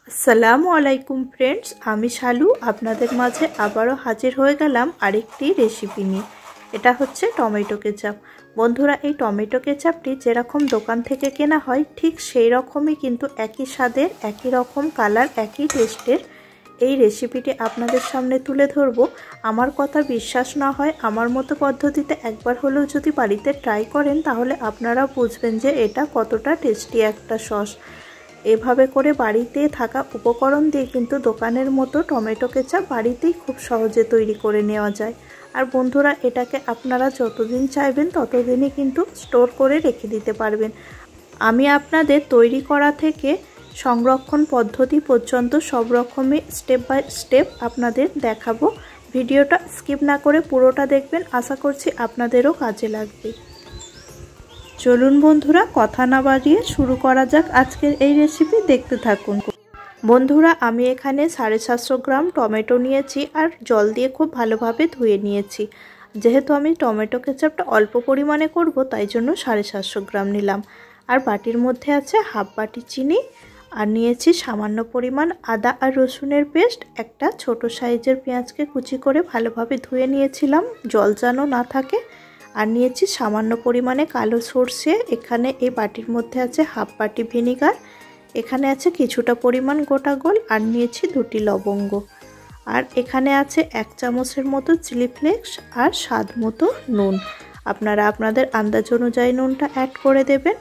আসসালামু আলাইকুম ফ্রেন্ডস, আমি শালু আপনাদের মাঝে আবারও হাজির হয়ে গেলাম আরেকটি রেসিপি নিয়ে। এটা হচ্ছে টমেটো কেচাপ। বন্ধুরা, এই টমেটো কেচাপটি যেরকম দোকান থেকে কেনা হয় ঠিক সেই রকমই কিন্তু একই স্বাদের, একই রকম কালার, একই টেস্টের এই রেসিপিটি আপনাদের সামনে তুলে ধরবো। আমার কথা বিশ্বাস না হয় আমার মতো পদ্ধতিতে একবার হলেও যদি বাড়িতে ট্রাই করেন তাহলে আপনারা বুঝবেন যে এটা কতটা টেস্টি একটা সস। এভাবে করে বাড়িতে থাকা উপকরণ দিয়ে কিন্তু দোকানের মতো টমেটো কেচাপ বাড়িতেই খুব সহজে তৈরি করে নেওয়া যায়। আর বন্ধুরা, এটাকে আপনারা যতদিন চাইবেন ততদিনই কিন্তু স্টোর করে রেখে দিতে পারবেন। আমি আপনাদের তৈরি করা থেকে সংরক্ষণ পদ্ধতি পর্যন্ত সব রকমের স্টেপ বাই স্টেপ আপনাদের দেখাবো। ভিডিওটা স্কিপ না করে পুরোটা দেখবেন, আশা করছি আপনাদেরও কাজে লাগবে। চলুন বন্ধুরা, কথা না বাড়িয়ে শুরু করা যাক আজকের এই রেসিপি। দেখতে থাকুন। বন্ধুরা, আমি এখানে 750 গ্রাম টমেটো নিয়েছি আর জল দিয়ে খুব ভালোভাবে ধুয়ে নিয়েছি। যেহেতু আমি টমেটো কেচাপটা অল্প পরিমাণে করব তাই জন্য 750 গ্রাম নিলাম। আর বাটির মধ্যে আছে হাফ বাটি চিনি, আর নিয়েছি সামান্য পরিমাণ আদা আর রসুনের পেস্ট। একটা ছোট সাইজের পেঁয়াজকে কুচি করে ভালোভাবে ধুয়ে নিয়েছিলাম, জল যেন না থাকে। আর নিয়েছি সামান্য পরিমাণে কালো সর্ষে। এখানে এই বাটির মধ্যে আছে হাফ বাটি ভিনিগার। এখানে আছে কিছুটা পরিমাণ গোটা গোল, আর নিয়েছি 2টি লবঙ্গ। আর এখানে আছে 1 চামচের মতো চিলি ফ্লেক্স আর স্বাদ মতো নুন। আপনারা আপনাদের আন্দাজ অনুযায়ী নুনটা অ্যাড করে দেবেন।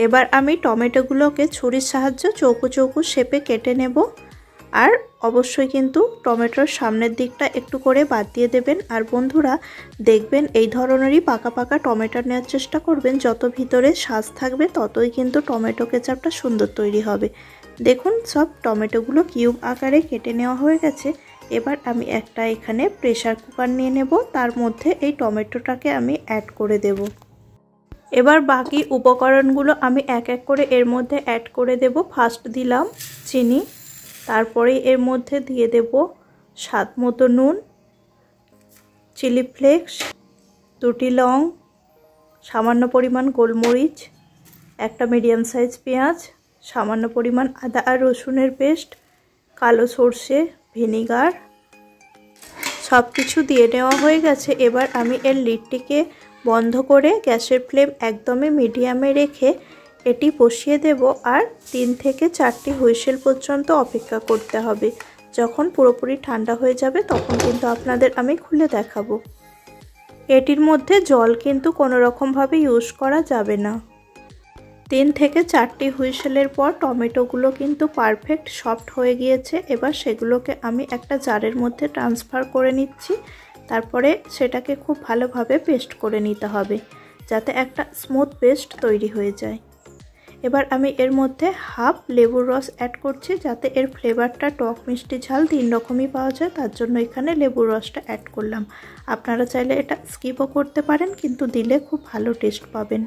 এবার আমি টমেটোগুলোকে ছুরির সাহায্যে চৌকো চৌকো শেপে কেটে নেব। আর অবশ্যই কিন্তু টমেটোর সামনের দিকটা একটু করে বাদ দিয়ে দেবেন। আর বন্ধুরা দেখবেন এই ধরনেরই পাকা পাকা টমেটো নেওয়ার চেষ্টা করবেন। যত ভিতরে শ্বাস থাকবে ততই কিন্তু টমেটো কেচাপটা সুন্দর তৈরি হবে। দেখুন, সব টমেটোগুলো কিউব আকারে কেটে নেওয়া হয়ে গেছে। এবার আমি একটা এখানে প্রেসার কুকার নিয়ে নেব, তার মধ্যে এই টমেটোটাকে আমি অ্যাড করে দেব। এবার বাকি উপকরণগুলো আমি এক এক করে এর মধ্যে অ্যাড করে দেব। ফার্স্ট দিলাম চিনি, তারপরে এর মধ্যে দিয়ে দেব স্বাদ মতো নুন, চিলি ফ্লেক্স, 2টি লং, সামান্য পরিমাণ গোলমরিচ, একটা মিডিয়াম সাইজ পেঁয়াজ, সামান্য পরিমাণ আদা আর রসুনের পেস্ট, কালো সর্ষে, ভিনিগার, সব কিছু দিয়ে নেওয়া হয়ে গেছে। এবার আমি এর লিডটিকে বন্ধ করে গ্যাসের ফ্লেম একদমই মিডিয়ামে রেখে এটি বসিয়ে দেব। আর 3 থেকে 4টি হুইসেল পর্যন্ত অপেক্ষা করতে হবে। যখন পুরোপুরি ঠান্ডা হয়ে যাবে তখন কিন্তু আপনাদের আমি খুলে দেখাবো। এটির মধ্যে জল কিন্তু কোনো রকমভাবে ইউজ করা যাবে না। 3 থেকে 4টি হুইসেলের পর টমেটোগুলো কিন্তু পারফেক্ট সফট হয়ে গিয়েছে। এবার সেগুলোকে আমি একটা জারের মধ্যে ট্রান্সফার করে নিচ্ছি। তারপরে সেটাকে খুব ভালোভাবে পেস্ট করে নিতে হবে যাতে একটা স্মুথ পেস্ট তৈরি হয়ে যায়। এবার আমি এর মধ্যে হাফ লেবুর রস অ্যাড করছি যাতে এর ফ্লেভারটা টক মিষ্টি ঝাল 3 রকমই পাওয়া যায়, তার জন্য এখানে লেবুর রসটা অ্যাড করলাম। আপনারা চাইলে এটা স্কিপও করতে পারেন, কিন্তু দিলে খুব ভালো টেস্ট পাবেন।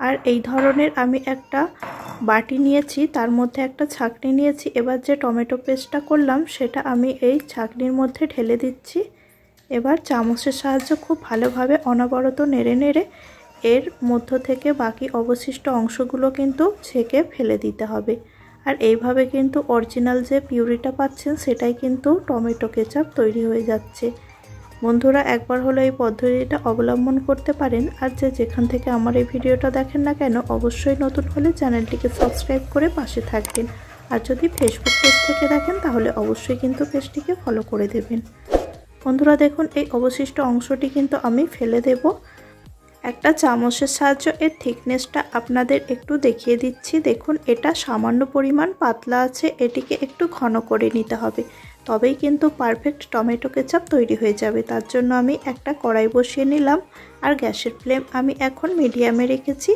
আর এই ধরনের আমি একটা বাটি নিয়েছি, তার মধ্যে একটা ছাঁকনি নিয়েছি। এবার যে টমেটো পেস্টটা করলাম সেটা আমি এই ছাঁকনির মধ্যে ঢেলে দিচ্ছি। এবার চামচের সাহায্যে খুব ভালোভাবে অনবরত নেড়ে নেড়ে এর মধ্য থেকে বাকি অবশিষ্ট অংশগুলো কিন্তু ছেঁকে ফেলে দিতে হবে। আর এইভাবে কিন্তু অরিজিনাল যে পিউরিটা পাচ্ছেন সেটাই কিন্তু টমেটো কেচাপ তৈরি হয়ে যাচ্ছে। বন্ধুরা, একবার হলো এই পদ্ধতিটা অবলম্বন করতে পারেন। আর যেখান থেকে আমার এই ভিডিওটা দেখেন না কেন, অবশ্যই নতুন হলে চ্যানেলটিকে সাবস্ক্রাইব করে পাশে থাকবেন। আর যদি ফেসবুক পেজ থেকে দেখেন তাহলে অবশ্যই কিন্তু পেজটিকে ফলো করে দেবেন। বন্ধুরা দেখুন, এই অবশিষ্ট অংশটি কিন্তু আমি ফেলে দেব। একটা চামচের সাহায্যে এর থিকনেসটা আপনাদের একটু দেখিয়ে দিচ্ছি। দেখুন, এটা সামান্য পরিমাণ পাতলা আছে, এটিকে একটু ঘন করে নিতে হবে, তবেই কিন্তু পারফেক্ট টমেটো কেচাপ তৈরি হয়ে যাবে। তার জন্য আমি একটা কড়াই বসিয়ে নিলাম আর গ্যাসের ফ্লেম আমি এখন মিডিয়ামে রেখেছি।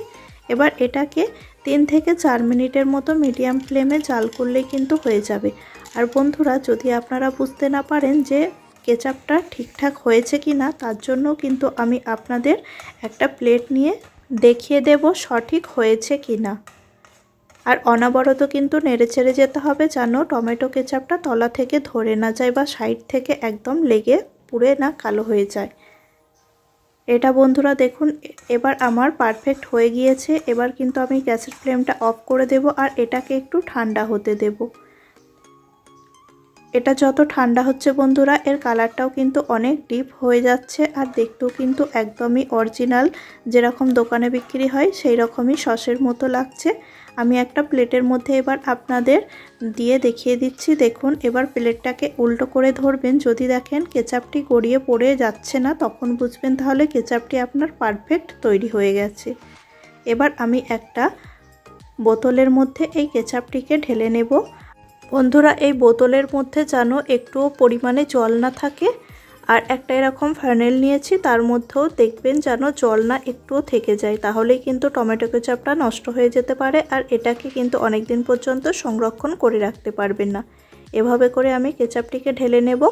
এবার এটাকে 3 থেকে 4 মিনিটের মতো মিডিয়াম ফ্লেমে জাল করলেই কিন্তু হয়ে যাবে। আর বন্ধুরা, যদি আপনারা বুঝতে না পারেন যে কেচাপটা ঠিকঠাক হয়েছে কি না, তার জন্য কিন্তু আমি আপনাদের একটা প্লেট নিয়ে দেখিয়ে দেব সঠিক হয়েছে কি না। আর অনবরত কিন্তু নেড়েচেড়ে যেতে হবে যেন টমেটো কেচাপটা তলা থেকে ধরে না যায় বা সাইড থেকে একদম লেগে পুড়ে না কালো হয়ে যায়। এটা বন্ধুরা দেখুন এবার আমার পারফেক্ট হয়ে গিয়েছে। এবার কিন্তু আমি গ্যাসের ফ্লেমটা অফ করে দেব আর এটাকে একটু ঠান্ডা হতে দেব। এটা যত ঠান্ডা হচ্ছে বন্ধুরা এর কালারটাও কিন্তু অনেক ডিপ হয়ে যাচ্ছে আর দেখতেও কিন্তু একদমই অরিজিনাল যেরকম দোকানে বিক্রি হয় সেই রকমই সসের মতো লাগছে। আমি একটা প্লেটের মধ্যে এবার আপনাদের দিয়ে দেখিয়ে দিচ্ছি। দেখুন এবার প্লেটটাকে উল্টো করে ধরবেন, যদি দেখেন কেচাপটি গড়িয়ে পড়ে যাচ্ছে না তখন বুঝবেন তাহলে কেচাপটি আপনার পারফেক্ট তৈরি হয়ে গেছে। এবার আমি একটা বোতলের মধ্যে এই কেচাপটিকে ঢেলে নেব। বন্ধুরা এই বোতলের মধ্যে যেন একটুও পরিমাণে জল না থাকে, আর একটা এরকম ফানেল নিয়েছি তার মধ্যেও দেখবেন যেন জল না একটুও থেকে যায়, তাহলেই কিন্তু টমেটো কেচাপটা নষ্ট হয়ে যেতে পারে আর এটাকে কিন্তু অনেক দিন পর্যন্ত সংরক্ষণ করে রাখতে পারবেন না। এভাবে করে আমি কেচাপটিকে ঢেলে নেব।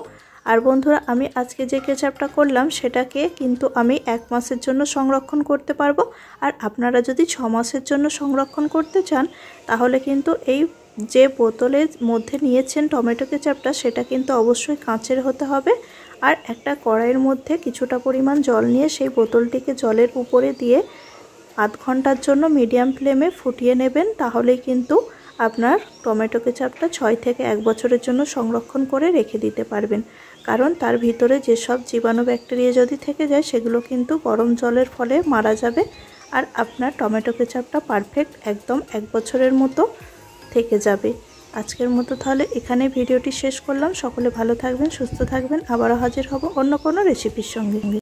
আর বন্ধুরা আমি আজকে যে কেচাপটা করলাম সেটাকে কিন্তু আমি 1 মাসের জন্য সংরক্ষণ করতে পারবো। আর আপনারা যদি 6 মাসের জন্য সংরক্ষণ করতে চান তাহলে কিন্তু এই যে বোতলের মধ্যে নিয়েছেন টমেটো কেচাপটা সেটা কিন্তু অবশ্যই কাঁচের হতে হবে। আর একটা কড়াইয়ের মধ্যে কিছুটা পরিমাণ জল নিয়ে সেই বোতলটিকে জলের উপরে দিয়ে আধ ঘন্টার জন্য মিডিয়াম ফ্লেমে ফুটিয়ে নেবেন, তাহলেই কিন্তু আপনার টমেটো কেচাপটা 6 থেকে 1 বছরের জন্য সংরক্ষণ করে রেখে দিতে পারবেন। কারণ তার ভিতরে যেসব জীবাণু ব্যাকটেরিয়া যদি থেকে যায় সেগুলো কিন্তু গরম জলের ফলে মারা যাবে আর আপনার টমেটো কেচাপটা পারফেক্ট একদম 1 বছরের মতো থেকে যাবে। আজকের মতো তাহলে এখানে ভিডিওটি শেষ করলাম। সকলে ভালো থাকবেন, সুস্থ থাকবেন। আবারও হাজির হব অন্য কোনো রেসিপির সঙ্গে।